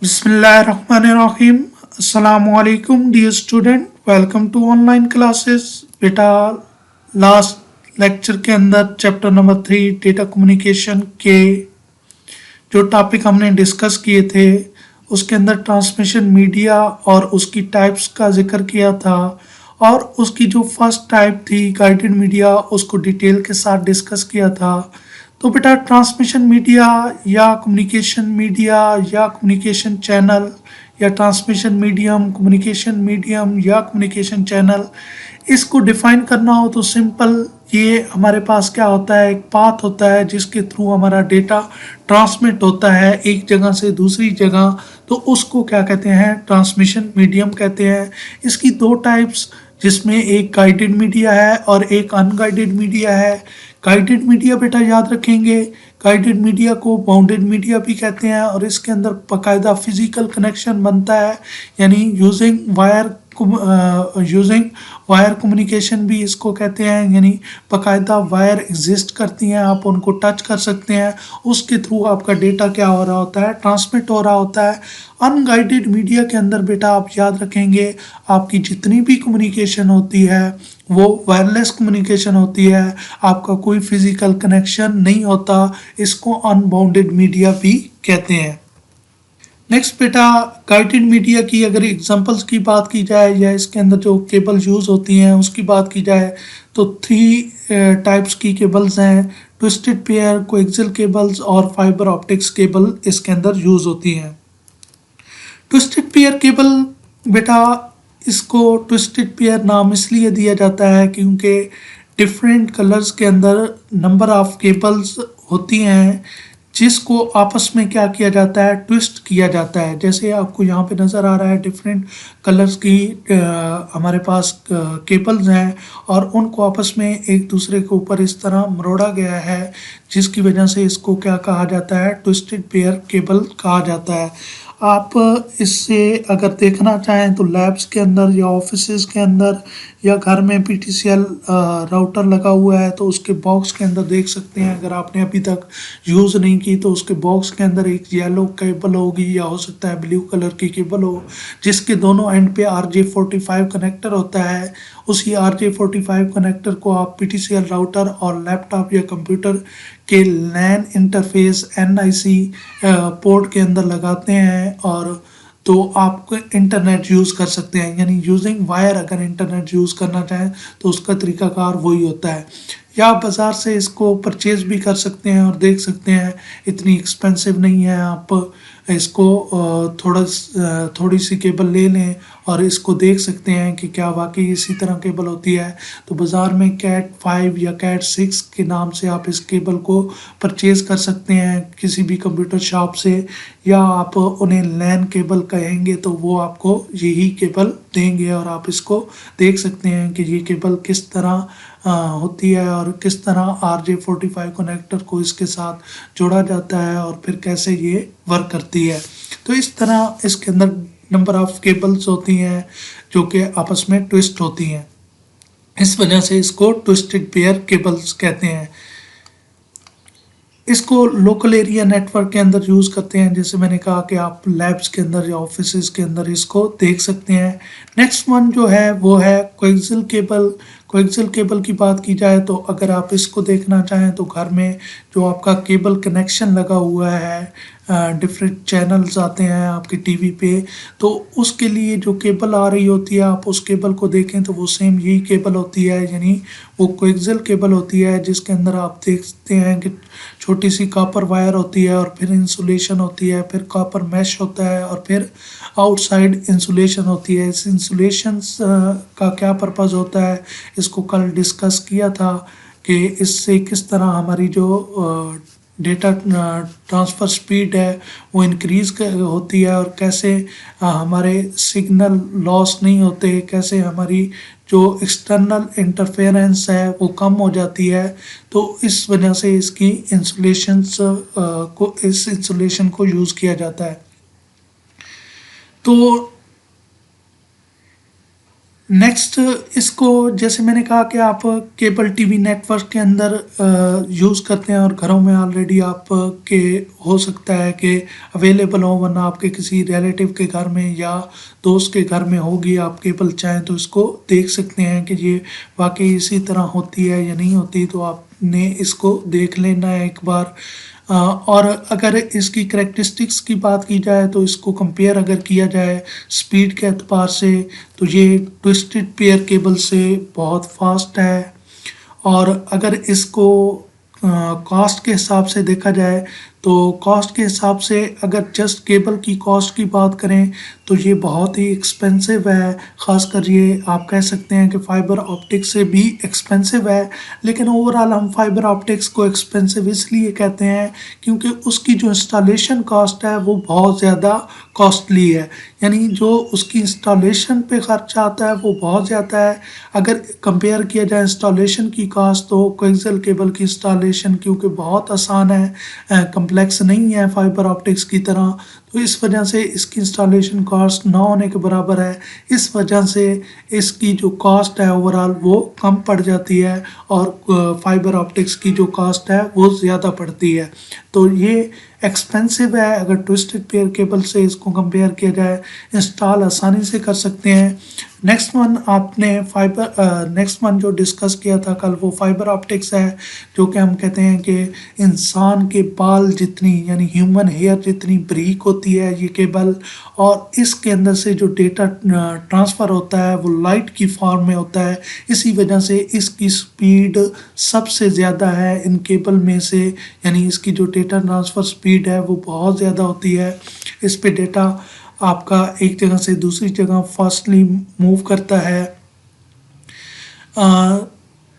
बिस्मिल्लाहिर्रहमानिर्रहीम। अस्सलामुअलैकुम dear student, welcome to online classes. बेटा, लास्ट लेक्चर के अंदर चैप्टर नंबर 3 डेटा कम्युनिकेशन के जो टॉपिक हमने डिस्कस किए थे उसके अंदर ट्रांसमिशन मीडिया और उसकी टाइप्स का जिक्र किया था, और उसकी जो फर्स्ट टाइप थी गाइडेड मीडिया उसको डिटेल के साथ डिस्कस किया था। तो बेटा, ट्रांसमिशन मीडिया या कम्युनिकेशन मीडिया या कम्युनिकेशन चैनल या ट्रांसमिशन मीडियम या कम्युनिकेशन चैनल, इसको डिफाइन करना हो तो सिंपल, ये हमारे पास क्या होता है, एक पाथ होता है जिसके थ्रू हमारा डेटा ट्रांसमिट होता है एक जगह से दूसरी जगह, तो उसको क्या कहते हैं, ट्रांसमिशन मीडियम कहते हैं। इसकी दो टाइप्स, जिसमें एक गाइडेड मीडिया है और एक अनगाइडेड मीडिया है। गाइडेड मीडिया बेटा याद रखेंगे, गाइडेड मीडिया को बाउंडेड मीडिया भी कहते हैं, और इसके अंदर बाकायदा फिजिकल कनेक्शन बनता है, यानी यूजिंग वायर कम्युनिकेशन भी इसको कहते हैं, यानी बाकायदा वायर एग्जिस्ट करती हैं, आप उनको टच कर सकते हैं, उसके थ्रू आपका डेटा क्या हो रहा होता है, ट्रांसमिट हो रहा होता है। अनगाइडेड मीडिया के अंदर बेटा आप याद रखेंगे, आपकी जितनी भी कम्युनिकेशन होती है वो वायरलेस कम्युनिकेशन होती है, आपका कोई फिजिकल कनेक्शन नहीं होता, इसको अनबाउंडेड मीडिया भी कहते हैं। नेक्स्ट बेटा, गाइडेड मीडिया की अगर एग्जांपल्स की बात की जाए या इसके अंदर जो केबल यूज़ होती हैं उसकी बात की जाए तो 3 टाइप्स की केबल्स हैं, ट्विस्टेड पेयर, कोएक्सियल केबल्स और फाइबर ऑप्टिक्स केबल इसके अंदर यूज़ होती हैं। ट्विस्टेड पेयर केबल बेटा, इसको ट्विस्टेड पेयर नाम इसलिए दिया जाता है क्योंकि डिफरेंट कलर्स के अंदर नंबर ऑफ केबल्स होती हैं जिसको आपस में क्या किया जाता है, ट्विस्ट किया जाता है। जैसे आपको यहाँ पे नज़र आ रहा है डिफरेंट कलर्स की हमारे पास केबल्स हैं, और उनको आपस में एक दूसरे के ऊपर इस तरह मरोड़ा गया है, जिसकी वजह से इसको क्या कहा जाता है, ट्विस्टेड पेयर केबल कहा जाता है। आप इससे अगर देखना चाहें तो लैब्स के अंदर या ऑफिसेज के अंदर या घर में पीटीसीएल राउटर लगा हुआ है तो उसके बॉक्स के अंदर देख सकते हैं। अगर आपने अभी तक यूज़ नहीं की तो उसके बॉक्स के अंदर एक येलो केबल होगी या हो सकता है ब्लू कलर की केबल हो, जिसके दोनों एंड पे RJ45 कनेक्टर होता है। उसी RJ45 कनेक्टर को आप पीटीसीएल राउटर और लैपटॉप या कंप्यूटर के लैन इंटरफेस NIC पोर्ट के अंदर लगाते हैं, और तो आप इंटरनेट यूज़ कर सकते हैं, यानी यूजिंग वायर अगर इंटरनेट यूज़ करना चाहें तो उसका तरीकाकार वही होता है। या आप बाज़ार से इसको परचेज भी कर सकते हैं और देख सकते हैं, इतनी एक्सपेंसिव नहीं है। आप इसको थोड़ी सी केबल ले लें और इसको देख सकते हैं कि क्या वाकई इसी तरह केबल होती है। तो बाज़ार में कैट 5 या कैट 6 के नाम से आप इस केबल को परचेज कर सकते हैं किसी भी कंप्यूटर शॉप से, या आप उन्हें लैन केबल कहेंगे तो वो आपको यही केबल देंगे, और आप इसको देख सकते हैं कि ये केबल किस तरह होती है और किस तरह RJ45 कनेक्टर को इसके साथ जोड़ा जाता है और फिर कैसे ये वर्क करती है। तो इस तरह इसके अंदर नंबर ऑफ केबल्स होती हैं जो कि आपस में ट्विस्ट होती हैं, इस वजह से इसको ट्विस्टेड पेयर केबल्स कहते हैं। इसको लोकल एरिया नेटवर्क के अंदर यूज़ करते हैं, जैसे मैंने कहा कि आप लैब्स के अंदर या ऑफिसेज के अंदर इसको देख सकते हैं। नेक्स्ट वन जो है वो है कोएक्सियल केबल। कोएक्सियल केबल की बात की जाए तो अगर आप इसको देखना चाहें तो घर में जो आपका केबल कनेक्शन लगा हुआ है, डिफरेंट चैनल्स आते हैं आपके टीवी पे, तो उसके लिए जो केबल आ रही होती है आप उस केबल को देखें तो वो सेम यही केबल होती है, यानी वो कोएक्सियल केबल होती है, जिसके अंदर आप देखते हैं कि छोटी सी कॉपर वायर होती है और फिर इंसुलेशन होती है, फिर कॉपर मैश होता है और फिर आउटसाइड इंसुलेशन होती है। इस इंसुलेशन का क्या पर्पज़ होता है, इसको कल डिस्कस किया था कि इससे किस तरह हमारी जो डेटा ट्रांसफ़र स्पीड है वो इंक्रीज़ होती है, और कैसे हमारे सिग्नल लॉस नहीं होते, कैसे हमारी जो एक्सटर्नल इंटरफेरेंस है वो कम हो जाती है। तो इस वजह से इसकी इस इंसुलेशन को यूज़ किया जाता है। तो नेक्स्ट इसको जैसे मैंने कहा कि आप केबल टीवी नेटवर्क के अंदर यूज़ करते हैं और घरों में ऑलरेडी आप के हो सकता है कि अवेलेबल हो, वरना आपके किसी रिलेटिव के घर में या दोस्त के घर में होगी। आप केबल चाहें तो इसको देख सकते हैं कि ये वाकई इसी तरह होती है या नहीं होती, तो आपने इसको देख लेना है एक बार। और अगर इसकी करैक्टरिस्टिक्स की बात की जाए तो इसको कंपेयर अगर किया जाए स्पीड के एतबार से, तो ये ट्विस्टेड पेयर केबल से बहुत फास्ट है। और अगर इसको कॉस्ट के हिसाब से देखा जाए तो कॉस्ट के हिसाब से अगर जस्ट केबल की कॉस्ट की बात करें तो ये बहुत ही एक्सपेंसिव है। ख़ासकर ये आप कह सकते हैं कि फाइबर ऑप्टिक्स से भी एक्सपेंसिव है। लेकिन ओवरऑल हम फाइबर ऑप्टिक्स को एक्सपेंसिव इसलिए कहते हैं क्योंकि उसकी जो इंस्टॉलेशन कॉस्ट है वो बहुत ज़्यादा कॉस्टली है, यानी जो उसकी इंस्टॉलेशन पे खर्चा आता है वो बहुत ज़्यादा है। अगर कंपेयर किया जाए इंस्टॉलेशन की कॉस्ट तो कोएक्सियल केबल की इंस्टॉलेशन क्योंकि बहुत आसान है, कम्प्लेक्स नहीं है फाइबर ऑप्टिक्स की तरह, तो इस वजह से इसकी इंस्टॉलेशन कॉस्ट ना होने के बराबर है। इस वजह से इसकी जो कॉस्ट है ओवरऑल वो कम पड़ जाती है और फाइबर ऑप्टिक्स की जो कॉस्ट है वो ज़्यादा पड़ती है। तो ये एक्सपेंसिव है। अगर ट्विस्टेड पेयर केबल से इसको कंपेयर किया जाए, इंस्टॉल आसानी से कर सकते हैं। नेक्स्ट वन जो डिस्कस किया था कल वो फाइबर ऑप्टिक्स है, जो कि हम कहते हैं कि इंसान के बाल जितनी यानी ह्यूमन हेयर जितनी बारीक होती है ये केबल, और इसके अंदर से जो डेटा ट्रांसफ़र होता है वो लाइट की फॉर्म में होता है। इसी वजह से इसकी स्पीड सबसे ज़्यादा है इन केबल में से, यानी इसकी जो डेटा ट्रांसफ़र स्पीड है वो बहुत ज़्यादा होती है। इस पे डेटा आपका एक जगह से दूसरी जगह फास्टली मूव करता है। अ,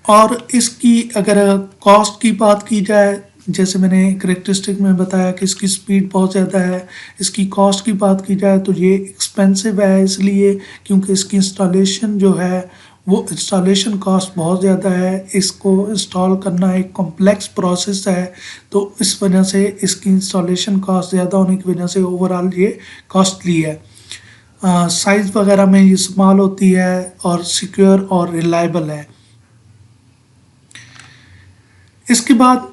और इसकी अगर कॉस्ट की बात की जाए, जैसे मैंने करेक्टरिस्टिक में बताया कि इसकी स्पीड बहुत ज़्यादा है। इसकी कॉस्ट की बात की जाए तो ये एक्सपेंसिव है इसलिए क्योंकि इसकी इंस्टॉलेशन जो है वो इंस्टॉलेशन कॉस्ट बहुत ज़्यादा है। इसको इंस्टॉल करना एक कॉम्प्लेक्स प्रोसेस है, तो इस वजह से इसकी इंस्टॉलेशन कॉस्ट ज़्यादा होने की वजह से ओवरऑल ये कॉस्टली है। साइज़ वगैरह में ये स्मॉल होती है और सिक्योर और रिलायबल है। इसके बाद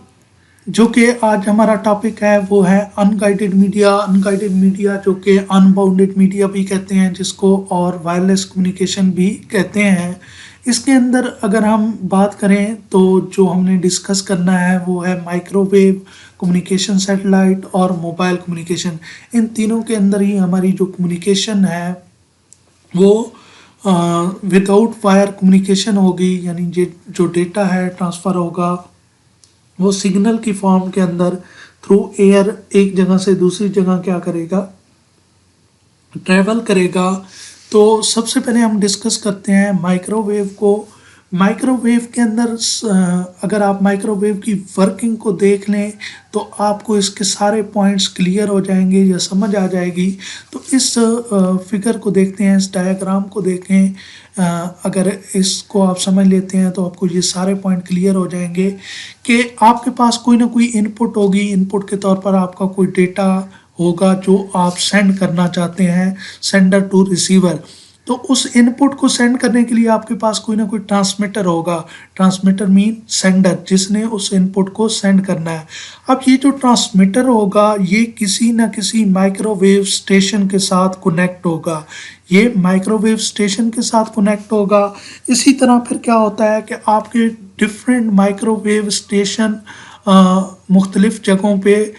जो कि आज हमारा टॉपिक है वो है अनगाइडेड मीडिया। अनगाइडेड मीडिया जो कि अनबाउंडेड मीडिया भी कहते हैं जिसको, और वायरलेस कम्युनिकेशन भी कहते हैं। इसके अंदर अगर हम बात करें तो जो हमने डिस्कस करना है वो है माइक्रोवेव कम्युनिकेशन, सैटेलाइट और मोबाइल कम्युनिकेशन। इन तीनों के अंदर ही हमारी जो कम्युनिकेशन है वो विदाउट वायर कम्युनिकेशन होगी, यानी जो डेटा है ट्रांसफ़र होगा वो सिग्नल की फॉर्म के अंदर थ्रू एयर एक जगह से दूसरी जगह क्या करेगा, ट्रैवल करेगा। तो सबसे पहले हम डिस्कस करते हैं माइक्रोवेव को। माइक्रोवेव के अंदर अगर आप माइक्रोवेव की वर्किंग को देख लें तो आपको इसके सारे पॉइंट्स क्लियर हो जाएंगे या समझ आ जाएगी। तो इस फिगर को देखते हैं, इस डायग्राम को देखें। अगर इसको आप समझ लेते हैं तो आपको ये सारे पॉइंट क्लियर हो जाएंगे कि आपके पास कोई ना कोई इनपुट होगी। इनपुट के तौर पर आपका कोई डेटा होगा जो आप सेंड करना चाहते हैं, सेंडर टू रिसीवर। तो उस इनपुट को सेंड करने के लिए आपके पास कोई ना कोई ट्रांसमीटर होगा। ट्रांसमीटर मीन सेंडर, जिसने उस इनपुट को सेंड करना है। अब ये जो ट्रांसमीटर होगा ये किसी न किसी माइक्रोवेव स्टेशन के साथ कनेक्ट होगा। ये माइक्रोवेव स्टेशन के साथ कनेक्ट होगा। इसी तरह फिर क्या होता है कि आपके डिफरेंट माइक्रोवेव स्टेशन मुख्तलिफ जगहों पे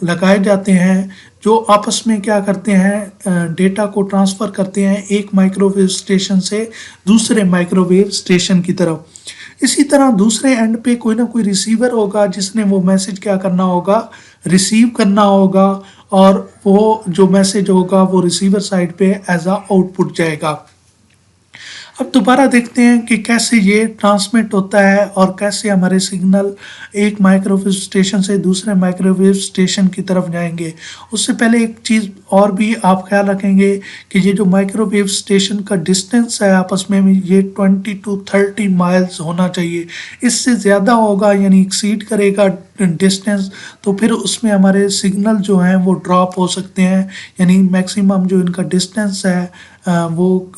लगाए जाते हैं, जो आपस में क्या करते हैं, डेटा को ट्रांसफ़र करते हैं एक माइक्रोवेव स्टेशन से दूसरे माइक्रोवेव स्टेशन की तरफ। इसी तरह दूसरे एंड पे कोई ना कोई रिसीवर होगा जिसने वो मैसेज क्या करना होगा, रिसीव करना होगा, और वो जो मैसेज होगा वो रिसीवर साइड पे एज आ आउटपुट जाएगा। अब दोबारा देखते हैं कि कैसे ये ट्रांसमिट होता है और कैसे हमारे सिग्नल एक माइक्रोवेव स्टेशन से दूसरे माइक्रोवेव स्टेशन की तरफ जाएंगे। उससे पहले एक चीज़ और भी आप ख्याल रखेंगे कि ये जो माइक्रोवेव स्टेशन का डिस्टेंस है आपस में ये 20 to 30 माइल्स होना चाहिए। इससे ज़्यादा होगा यानी एक्सीड करेगा डिस्टेंस, तो फिर उसमें हमारे सिग्नल जो हैं वो ड्रॉप हो सकते हैं, यानी मैक्सिमम जो इनका डिस्टेंस है वो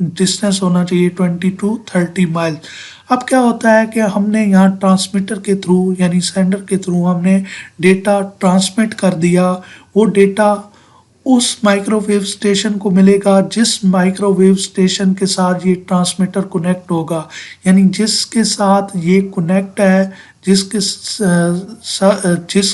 डिस्टेंस होना चाहिए 20 to 30 माइल। अब क्या होता है कि हमने यहाँ ट्रांसमीटर के थ्रू यानी सेंडर के थ्रू हमने डेटा ट्रांसमिट कर दिया। वो डेटा उस माइक्रोवेव स्टेशन को मिलेगा जिस माइक्रोवेव स्टेशन के साथ ये ट्रांसमीटर कनेक्ट होगा, यानी जिसके साथ ये कनेक्ट है, जिस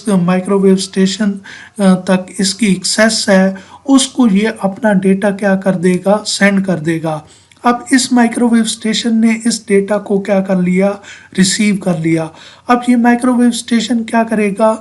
माइक्रोवेव स्टेशन तक इसकी एक्सेस है, उसको ये अपना डेटा क्या कर देगा, सेंड कर देगा। अब इस माइक्रोवेव स्टेशन ने इस डेटा को क्या कर लिया, रिसीव कर लिया। अब ये माइक्रोवेव स्टेशन क्या करेगा,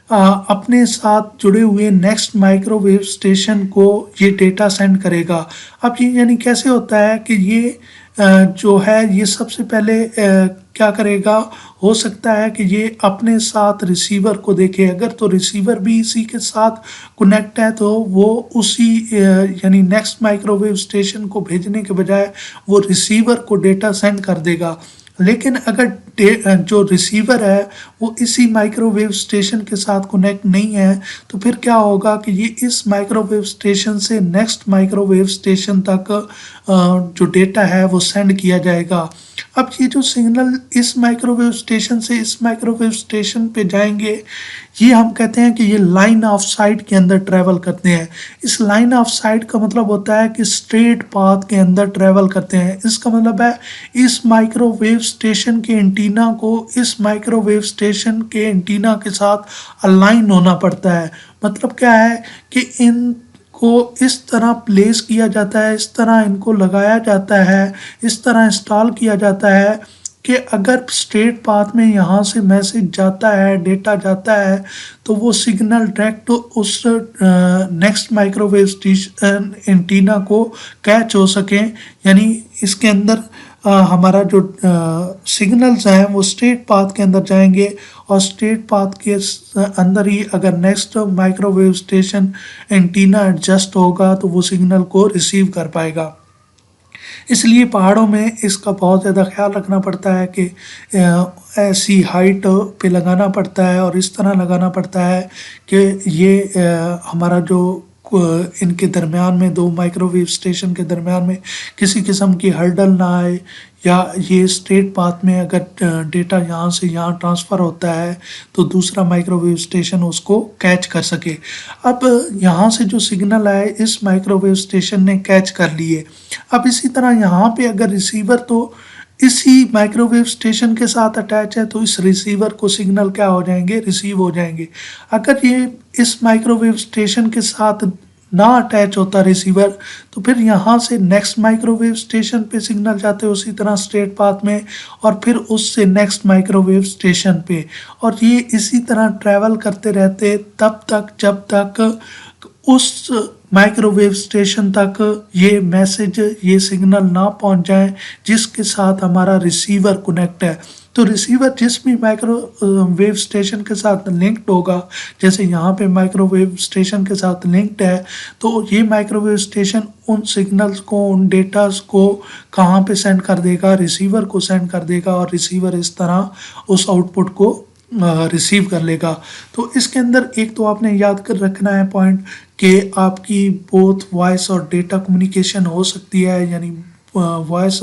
अपने साथ जुड़े हुए नेक्स्ट माइक्रोवेव स्टेशन को ये डेटा सेंड करेगा। अब ये यानी कैसे होता है कि ये जो है ये सबसे पहले क्या करेगा, हो सकता है कि ये अपने साथ रिसीवर को देखे, अगर तो रिसीवर भी इसी के साथ कनेक्ट है तो वो उसी यानी नेक्स्ट माइक्रोवेव स्टेशन को भेजने के बजाय वो रिसीवर को डेटा सेंड कर देगा। लेकिन अगर जो रिसीवर है वो इसी माइक्रोवेव स्टेशन के साथ कनेक्ट नहीं है, तो फिर क्या होगा कि ये इस माइक्रोवेव स्टेशन से नेक्स्ट माइक्रोवेव स्टेशन तक जो डेटा है वो सेंड किया जाएगा। अब ये जो सिग्नल इस माइक्रोवेव स्टेशन से इस माइक्रोवेव स्टेशन पे जाएंगे, ये हम कहते हैं कि ये लाइन ऑफ साइट के अंदर ट्रैवल करते हैं। इस लाइन ऑफ साइट का मतलब होता है कि स्ट्रेट पाथ के अंदर ट्रैवल करते हैं। इसका मतलब है इस माइक्रोवेव स्टेशन के एंटीना को इस माइक्रोवेव स्टेशन के एंटीना के साथ अलाइन होना पड़ता है। मतलब क्या है कि इन को इस तरह प्लेस किया जाता है, इस तरह इनको लगाया जाता है, इस तरह इंस्टॉल किया जाता है कि अगर स्ट्रेट पाथ में यहाँ से मैसेज जाता है, डेटा जाता है, तो वो सिग्नल डायरेक्ट उस नेक्स्ट माइक्रोवेव स्टेशन एंटीना को कैच हो सके। यानी इसके अंदर हमारा जो सिग्नल्स हैं वो स्ट्रेट पाथ के अंदर जाएंगे और स्ट्रेट पाथ के अंदर ही अगर next microwave station antenna adjust होगा तो वो सिग्नल को रिसीव कर पाएगा। इसलिए पहाड़ों में इसका बहुत ज़्यादा ख्याल रखना पड़ता है कि ऐसी हाइट पे लगाना पड़ता है और इस तरह लगाना पड़ता है कि ये हमारा जो इनके दरमियान में दो माइक्रोवेव स्टेशन के दरमियान में किसी किस्म की हर्डल ना आए, या ये स्ट्रेट पाथ में अगर डेटा यहाँ से यहाँ ट्रांसफ़र होता है तो दूसरा माइक्रोवेव स्टेशन उसको कैच कर सके। अब यहाँ से जो सिग्नल आए इस माइक्रोवेव स्टेशन ने कैच कर लिए। अब इसी तरह यहाँ पे अगर रिसीवर तो इसी माइक्रोवेव स्टेशन के साथ अटैच है तो इस रिसीवर को सिग्नल क्या हो जाएंगे, रिसीव हो जाएंगे। अगर ये इस माइक्रोवेव स्टेशन के साथ ना अटैच होता रिसीवर, तो फिर यहाँ से नेक्स्ट माइक्रोवेव स्टेशन पे सिग्नल जाते उसी तरह स्ट्रेट पाथ में, और फिर उससे नेक्स्ट माइक्रोवेव स्टेशन पे, और ये इसी तरह ट्रैवल करते रहते तब तक जब तक उस माइक्रोवेव स्टेशन तक ये मैसेज, ये सिग्नल ना पहुंच जाए जिसके साथ हमारा रिसीवर कनेक्ट है। तो रिसीवर जिस भी माइक्रोवेव स्टेशन के साथ लिंक्ड होगा, जैसे यहाँ पे माइक्रोवेव स्टेशन के साथ लिंक्ड है, तो ये माइक्रोवेव स्टेशन उन सिग्नल्स को, उन डेटास को कहाँ पे सेंड कर देगा, रिसीवर को सेंड कर देगा, और रिसीवर इस तरह उस आउटपुट को रिसीव कर लेगा। तो इसके अंदर एक तो आपने याद कर रखना है पॉइंट कि आपकी बोथ वॉइस और डेटा कम्युनिकेशन हो सकती है, यानी वॉइस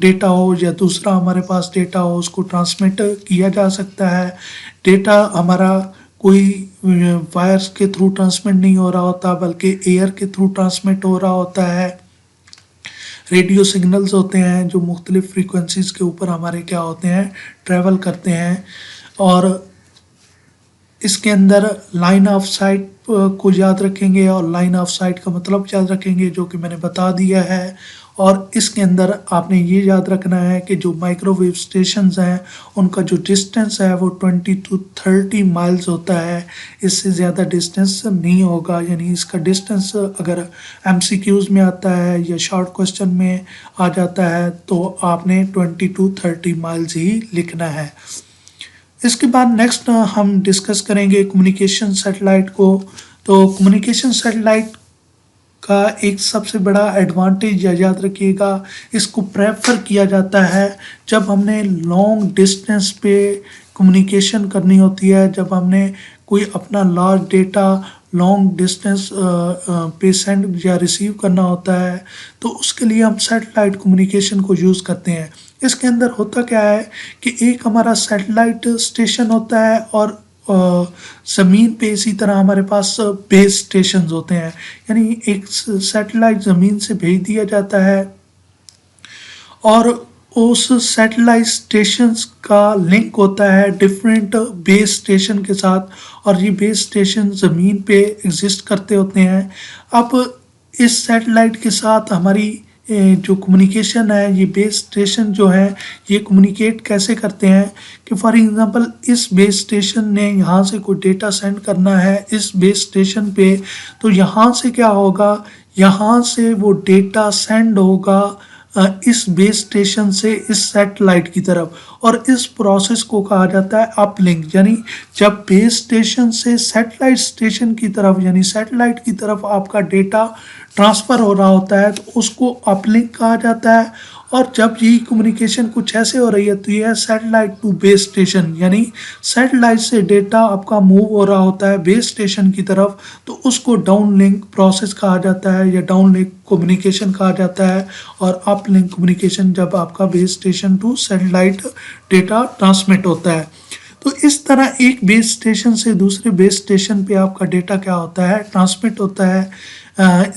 डेटा हो या दूसरा हमारे पास डेटा हो उसको ट्रांसमिट किया जा सकता है। डेटा हमारा कोई वायर्स के थ्रू ट्रांसमिट नहीं हो रहा होता बल्कि एयर के थ्रू ट्रांसमिट हो रहा होता है। रेडियो सिग्नल्स होते हैं जो मुख्तलिफ फ्रीक्वेंसीज़ के ऊपर हमारे क्या होते हैं, ट्रैवल करते हैं। और इसके अंदर लाइन ऑफ साइट को याद रखेंगे, और लाइन ऑफ साइट का मतलब याद रखेंगे जो कि मैंने बता दिया है। और इसके अंदर आपने ये याद रखना है कि जो माइक्रोवेव स्टेशंस हैं उनका जो डिस्टेंस है वो 20 to 30 माइल्स होता है, इससे ज़्यादा डिस्टेंस नहीं होगा। यानी इसका डिस्टेंस अगर MCQs में आता है या शॉर्ट क्वेश्चन में आ जाता है तो आपने 20 to 30 माइल्स ही लिखना है। इसके बाद नेक्स्ट हम डिस्कस करेंगे कम्युनिकेशन सैटेलाइट को। तो कम्युनिकेशन सैटेलाइट का एक सबसे बड़ा एडवांटेज याद रखिएगा, इसको प्रेफर किया जाता है जब हमने लॉन्ग डिस्टेंस पे कम्युनिकेशन करनी होती है, जब हमने कोई अपना लार्ज डेटा लॉन्ग डिस्टेंस पे सेंड या रिसीव करना होता है, तो उसके लिए हम सैटेलाइट कम्युनिकेशन को यूज़ करते हैं। इसके अंदर होता क्या है कि एक हमारा सैटेलाइट स्टेशन होता है और ज़मीन पे इसी तरह हमारे पास बेस स्टेशंस होते हैं। यानी एक सैटेलाइट ज़मीन से भेज दिया जाता है और उस सैटेलाइट स्टेशंस का लिंक होता है डिफरेंट बेस स्टेशन के साथ, और ये बेस स्टेशन ज़मीन पे एग्जिस्ट करते होते हैं। अब इस सैटेलाइट के साथ हमारी जो कम्युनिकेशन है, ये बेस स्टेशन जो है ये कम्युनिकेट कैसे करते हैं कि फॉर एग्ज़ाम्पल इस बेस स्टेशन ने यहाँ से कोई डेटा सेंड करना है इस बेस स्टेशन पे, तो यहाँ से क्या होगा, यहाँ से वो डेटा सेंड होगा इस बेस स्टेशन से इस सैटेलाइट की तरफ, और इस प्रोसेस को कहा जाता है अपलिंक। यानी जब बेस स्टेशन से सैटेलाइट स्टेशन की तरफ यानी सैटेलाइट की तरफ आपका डेटा ट्रांसफ़र हो रहा होता है, तो उसको अपलिंक कहा जाता है। और जब यही कम्युनिकेशन कुछ ऐसे हो रही है, तो यह सैटेलाइट टू बेस स्टेशन, यानी सैटेलाइट से डेटा आपका मूव हो रहा होता है बेस स्टेशन की तरफ, तो उसको डाउन लिंक प्रोसेस कहा जाता है या डाउन लिंक कम्युनिकेशन कहा जाता है। और अप लिंक कम्युनिकेशन जब आपका base station to satellite data transmit होता है। तो इस तरह एक बेस स्टेशन से दूसरे बेस स्टेशन पे आपका डेटा क्या होता है, ट्रांसमिट होता है।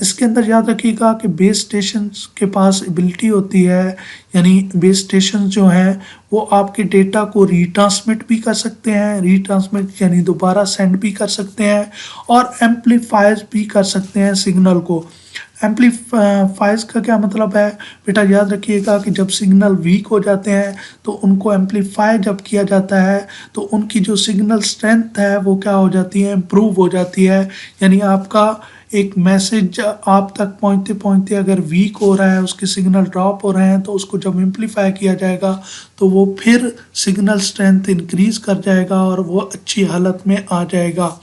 इसके अंदर याद रखिएगा कि बेस स्टेशन के पास एबिलिटी होती है, यानी बेस स्टेशन जो हैं वो आपके डेटा को रीट्रांसमिट भी कर सकते हैं, रीट्रांसमिट यानी दोबारा सेंड भी कर सकते हैं, और एम्पलीफाइज भी कर सकते हैं सिग्नल को। एम्पलीफाइज का क्या मतलब है बेटा, याद रखिएगा कि जब सिग्नल वीक हो जाते हैं तो उनको एम्पलीफाई जब किया जाता है तो उनकी जो सिग्नल स्ट्रेंथ है वो क्या हो जाती है, इम्प्रूव हो जाती है। यानी आपका एक मैसेज आप तक पहुंचते पहुंचते अगर वीक हो रहा है, उसके सिग्नल ड्रॉप हो रहे हैं, तो उसको जब एम्पलीफाई किया जाएगा तो वो फिर सिग्नल स्ट्रेंथ इंक्रीज कर जाएगा और वो अच्छी हालत में आ जाएगा।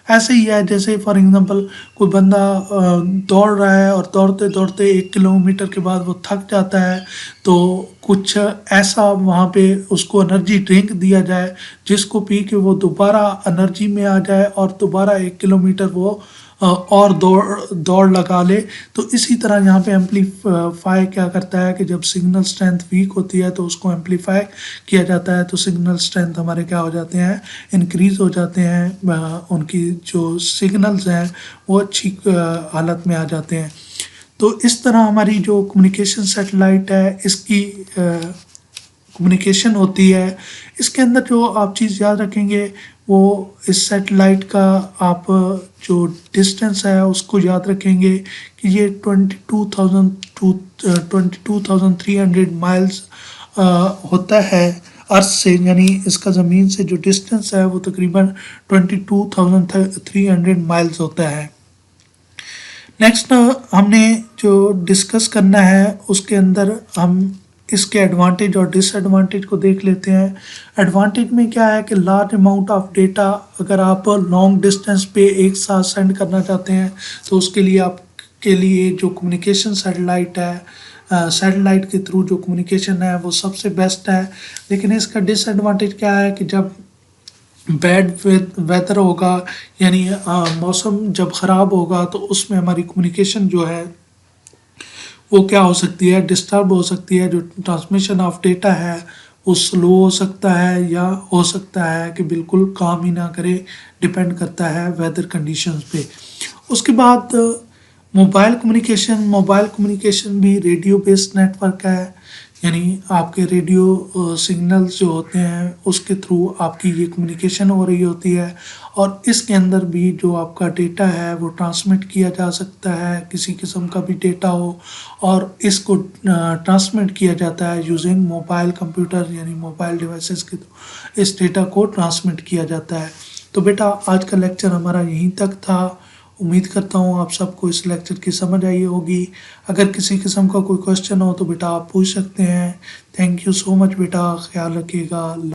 ऐसे ही है जैसे फॉर एग्जांपल कोई बंदा दौड़ रहा है और दौड़ते दौड़ते 1 किलोमीटर के बाद वो थक जाता है, तो कुछ ऐसा वहाँ पे उसको एनर्जी ड्रिंक दिया जाए जिसको पी के वो दोबारा एनर्जी में आ जाए और दोबारा 1 किलोमीटर वो और दौड़ लगा ले। तो इसी तरह यहाँ पे एम्पलीफाई क्या करता है कि जब सिग्नल स्ट्रेंथ वीक होती है तो उसको एम्पलीफाई किया जाता है, तो सिग्नल स्ट्रेंथ हमारे क्या हो जाते हैं, इंक्रीज हो जाते हैं, उनकी जो सिग्नल्स हैं वो अच्छी हालत में आ जाते हैं। तो इस तरह हमारी जो कम्युनिकेशन सैटेलाइट है इसकी कम्युनिकेशन होती है। इसके अंदर जो आप चीज़ याद रखेंगे वो इस सैटेलाइट का आप जो डिस्टेंस है उसको याद रखेंगे कि ये 22,000 टू 22,300 माइल्स होता है अर्थ से, यानी इसका ज़मीन से जो डिस्टेंस है वो तकरीबन 22,300 माइल्स होता है। नेक्स्ट हमने जो डिस्कस करना है उसके अंदर हम इसके एडवांटेज और डिसएडवांटेज को देख लेते हैं। एडवांटेज में क्या है कि लार्ज अमाउंट ऑफ डेटा अगर आप लॉन्ग डिस्टेंस पे एक साथ सेंड करना चाहते हैं तो उसके लिए आपके लिए जो कम्युनिकेशन सैटेलाइट है, सैटेलाइट के थ्रू जो कम्युनिकेशन है वो सबसे बेस्ट है। लेकिन इसका डिसएडवांटेज क्या है कि जब बैड वेदर होगा, यानी मौसम जब ख़राब होगा, तो उसमें हमारी कम्युनिकेशन जो है वो क्या हो सकती है, डिस्टर्ब हो सकती है। जो ट्रांसमिशन ऑफ डेटा है वो स्लो हो सकता है या हो सकता है कि बिल्कुल काम ही ना करे, डिपेंड करता है वेदर कंडीशंस पे। उसके बाद मोबाइल कम्युनिकेशन भी रेडियो बेस्ड नेटवर्क है, यानी आपके रेडियो सिग्नल्स जो होते हैं उसके थ्रू आपकी ये कम्युनिकेशन हो रही होती है, और इसके अंदर भी जो आपका डेटा है वो ट्रांसमिट किया जा सकता है, किसी किस्म का भी डेटा हो, और इसको ट्रांसमिट किया जाता है यूजिंग मोबाइल कंप्यूटर, यानी मोबाइल डिवाइसेस के थ्रू इस डेटा को ट्रांसमिट किया जाता है। तो बेटा आज का लेक्चर हमारा यहीं तक था। उम्मीद करता हूँ आप सबको इस लेक्चर की समझ आई होगी। अगर किसी किस्म का कोई क्वेश्चन हो तो बेटा आप पूछ सकते हैं। थैंक यू सो मच बेटा, ख्याल रखिएगा।